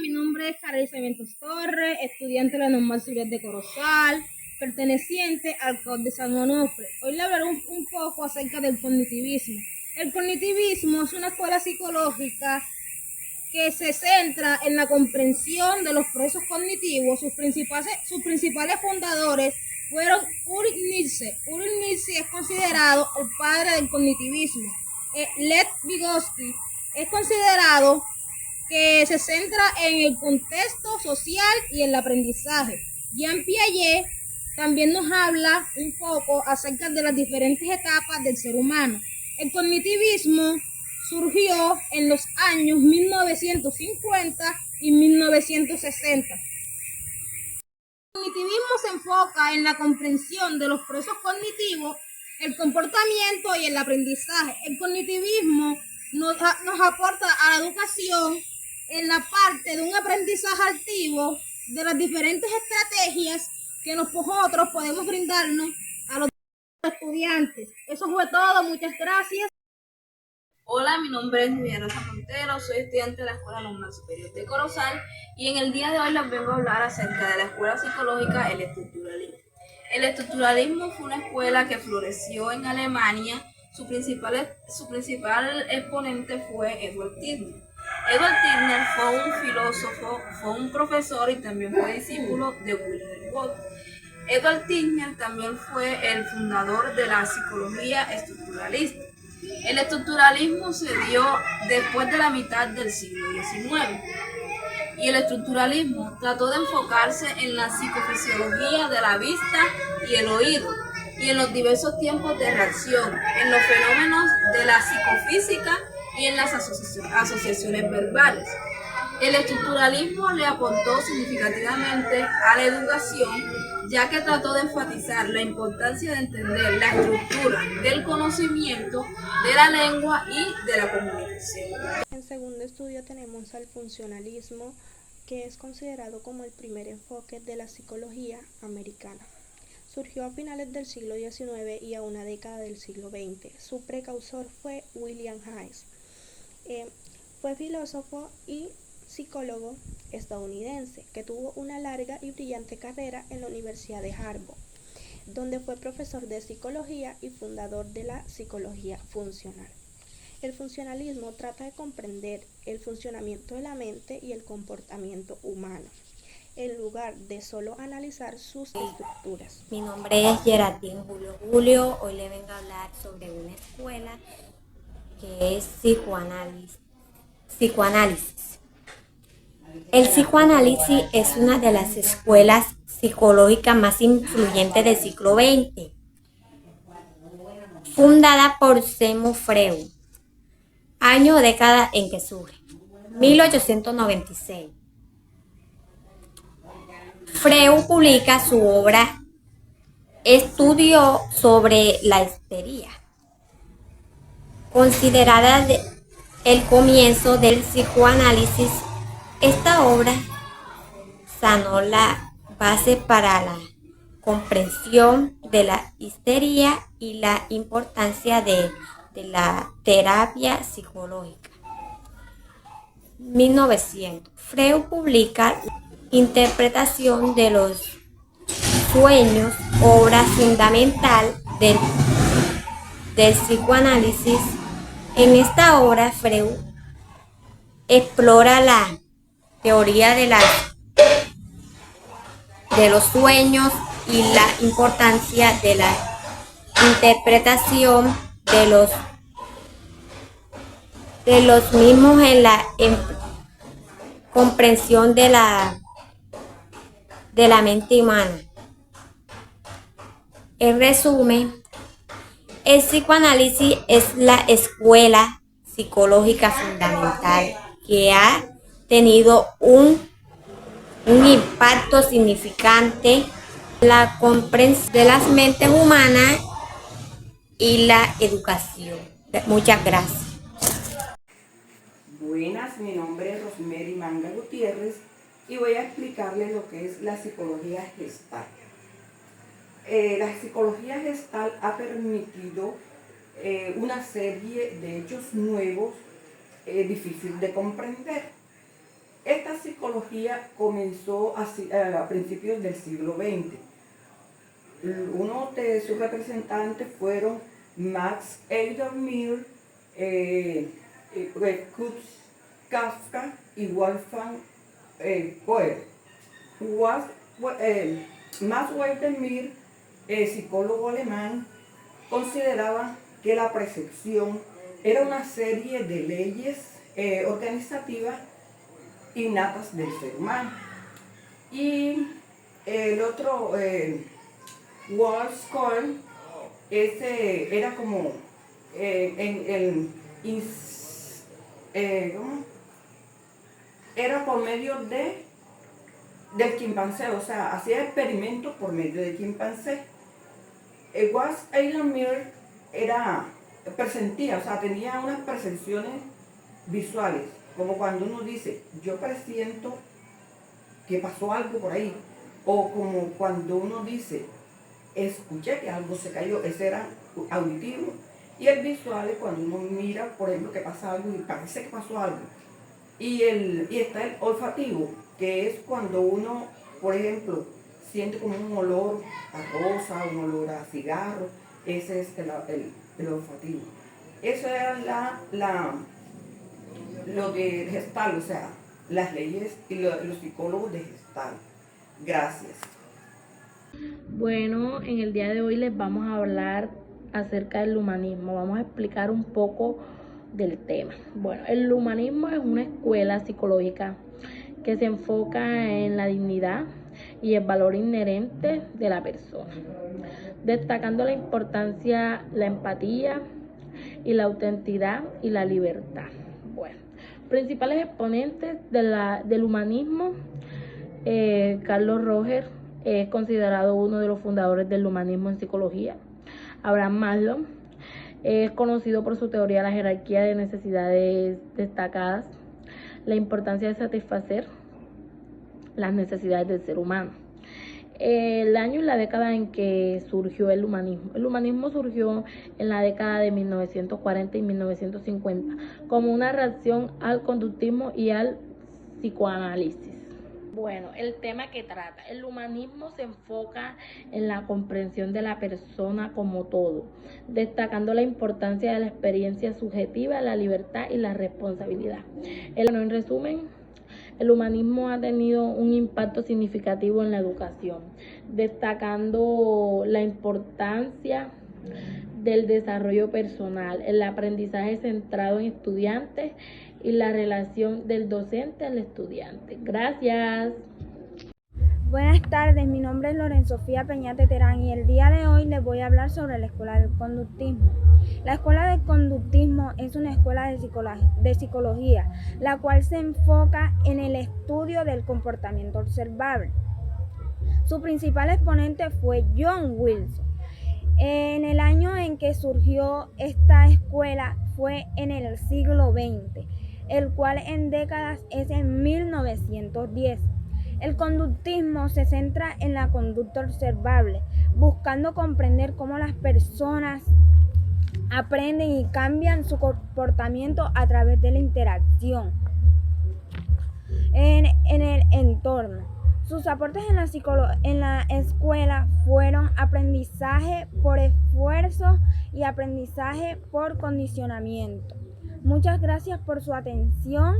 mi nombre es Carey Cementos Torres, estudiante de la Normal Superior de Corozal, perteneciente al COD de San Onofre. Hoy le hablaré un poco acerca del cognitivismo. El cognitivismo es una escuela psicológica que se centra en la comprensión de los procesos cognitivos. Sus principales fundadores fueron Ulrich Nietzsche. Ulrich Nietzsche es considerado el padre del cognitivismo. Lev Vygotsky es considerado que se centra en el contexto social y el aprendizaje. Jean Piaget también nos habla un poco acerca de las diferentes etapas del ser humano. El cognitivismo surgió en los años 1950 y 1960. El cognitivismo se enfoca en la comprensión de los procesos cognitivos, el comportamiento y el aprendizaje. El cognitivismo nos aporta a la educación en la parte de un aprendizaje activo de las diferentes estrategias que nosotros podemos brindarnos a los estudiantes. Eso fue todo, muchas gracias. Hola, mi nombre es Miguel Rosa Montero, soy estudiante de la Escuela Normal Superior de Corozal y en el día de hoy les vengo a hablar acerca de la escuela psicológica El Estructuralismo. El estructuralismo fue una escuela que floreció en Alemania. Su principal exponente fue Edward Titchener. Edward Titchener fue un filósofo, fue un profesor y también fue discípulo de Wilhelm Wundt. Edward Titchener también fue el fundador de la psicología estructuralista. El estructuralismo se dio después de la mitad del siglo XIX y el estructuralismo trató de enfocarse en la psicofisiología de la vista y el oído y en los diversos tiempos de reacción, en los fenómenos de la psicofísica y en las asociaciones verbales. El estructuralismo le aportó significativamente a la educación, ya que trató de enfatizar la importancia de entender la estructura del conocimiento, de la lengua y de la comunicación. En segundo estudio tenemos al funcionalismo, que es considerado como el primer enfoque de la psicología americana. Surgió a finales del siglo XIX y a una década del siglo XX. Su precursor fue William James. Fue filósofo y psicólogo estadounidense que tuvo una larga y brillante carrera en la Universidad de Harvard, donde fue profesor de psicología y fundador de la psicología funcional. El funcionalismo trata de comprender el funcionamiento de la mente y el comportamiento humano, en lugar de solo analizar sus estructuras. Mi nombre es Geraldine Julio. Hoy le vengo a hablar sobre una escuela que es psicoanálisis. El psicoanálisis es una de las escuelas psicológicas más influyentes del siglo XX, fundada por Sigmund Freud. Año o década en que surge, 1896. Freud publica su obra Estudio sobre la histeria, considerada el comienzo del psicoanálisis. Esta obra sanó la base para la comprensión de la histeria y la importancia de la terapia psicológica. 1900. Freud publica Interpretación de los sueños, obra fundamental del psicoanálisis. En esta obra, Freud explora la teoría de los sueños y la importancia de la interpretación de los mismos en la comprensión de la mente humana. En resumen, el psicoanálisis es la escuela psicológica fundamental que ha tenido un impacto significante en la comprensión de las mentes humanas y la educación. Muchas gracias. Buenas, mi nombre es Rosemary Manga Gutiérrez y voy a explicarles lo que es la psicología gestal. La psicología gestal ha permitido una serie de hechos nuevos difíciles de comprender. Esta psicología psicología comenzó a principios del siglo XX. Uno de sus representantes fueron Max Eidermeer, Kurt Kafka y Wolfgang Goethe. Max Eidermeer, psicólogo alemán, consideraba que la percepción era una serie de leyes organizativas innatas del ser humano. Y el otro, Wolfgang, era como era por medio del chimpancé, o sea, hacía experimentos por medio del chimpancé. Was Eidermeer presentía, o sea, tenía unas percepciones visuales, como cuando uno dice, yo presiento que pasó algo por ahí, o como cuando uno dice, escuché que algo se cayó, ese era auditivo, y el visual es cuando uno mira, por ejemplo, que pasa algo y parece que pasó algo, y está el olfativo, que es cuando uno, por ejemplo, siente como un olor a rosa, un olor a cigarro, ese es el olfativo. Eso era lo de Gestalt, o sea, las leyes y los psicólogos de Gestalt. Gracias. Bueno, en el día de hoy les vamos a hablar acerca del humanismo. Vamos a explicar un poco del tema. Bueno, el humanismo es una escuela psicológica que se enfoca en la dignidad y el valor inherente de la persona, destacando la importancia, la empatía y la autenticidad y la libertad. Bueno, principales exponentes del humanismo, Carlos Roger es considerado uno de los fundadores del humanismo en psicología. Abraham Maslow es conocido por su teoría de la jerarquía de necesidades destacadas, la importancia de satisfacer las necesidades del ser humano. El año y la década en que surgió el humanismo. El humanismo surgió en la década de 1940 y 1950 como una reacción al conductismo y al psicoanálisis. Bueno, el tema que trata. El humanismo se enfoca en la comprensión de la persona como todo, destacando la importancia de la experiencia subjetiva, la libertad y la responsabilidad. En resumen, el humanismo ha tenido un impacto significativo en la educación, destacando la importancia del desarrollo personal, el aprendizaje centrado en estudiantes y la relación del docente al estudiante. Gracias. Buenas tardes, mi nombre es Lorenzo Fía Peñate Terán y el día de hoy les voy a hablar sobre la Escuela del Conductismo. La Escuela del Conductismo es una escuela de psicología, la cual se enfoca en el estudio del comportamiento observable. Su principal exponente fue John Wilson. En el año en que surgió esta escuela fue en el siglo XX, el cual en décadas es en 1910. El conductismo se centra en la conducta observable, buscando comprender cómo las personas aprenden y cambian su comportamiento a través de la interacción en el entorno. Sus aportes en la escuela fueron aprendizaje por esfuerzo y aprendizaje por condicionamiento. Muchas gracias por su atención.